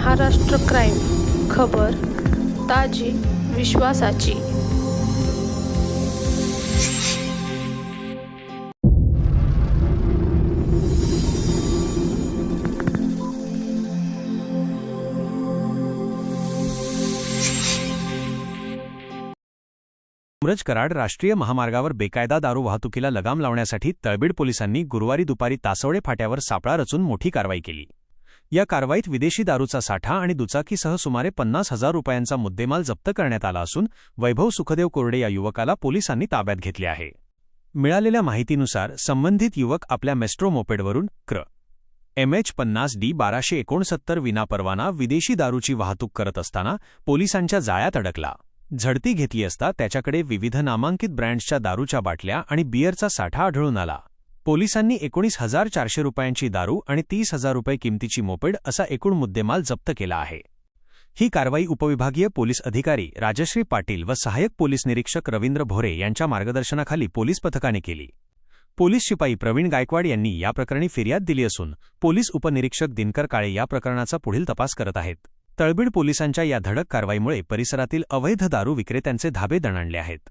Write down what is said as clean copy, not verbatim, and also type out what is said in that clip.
Maharashtra crime खबर ताजी विश्वासाची। उमरज कराड राष्ट्रीय महामार्गावर बेकायदा दारू वाहतुकीला लगाम लावण्यासाठी तळबीड पोलिसांनी गुरुवारी दुपारी तासवडे फाट्यावर सापळा रचून मोठी कारवाई केली। या कारवाईत विदेशी दारूचा साठा आणि दुचाकीसह सुमारे 50,000 रुपयांचा मुद्देमाल जप्त करण्यात आला असून वैभव सुखदेव कोरडे या युवकाला पोलिसांनी ताब्यात घेतले आहे। मिळालेल्या माहितीनुसार संबंधित युवक आपल्या मेस्ट्रो मोपेडवरून क्र. MH50D 1269 विनापरवाना विदेशी दारूची वाहतूक करत असताना पोलिसांच्या जाळ्यात अडकला। झडती घेतली असता त्याच्याकडे विविध नामांकित ब्रँड्सच्या दारूच्या बाटल्या आणि बिअरचा साठा आढळून आला। पोलिसांनी 19,400 रुपयांची दारू आणि 30,000 रुपये किमतीची मोपेड असा एकूण मुद्देमाल जप्त केला आहे। ही कारवाई उपविभागीय पोलीस अधिकारी राजश्री पाटील व सहाय्यक पोलीस निरीक्षक रवींद्र भोरे यांच्या मार्गदर्शनाखाली पोलीस पथकाने केली। पोलीस शिपाई प्रवीण गायकवाड यांनी या प्रकरणी फिर्याद दिली असून पोलीस उपनिरीक्षक दिनकर काळे या प्रकरणाचा पुढील तपास करत आहेत। तळबीड पोलिसांच्या या धडक कारवाईमुळे परिसरातील अवैध दारू विक्रेत्यांचे धाबे दणाणले आहेत।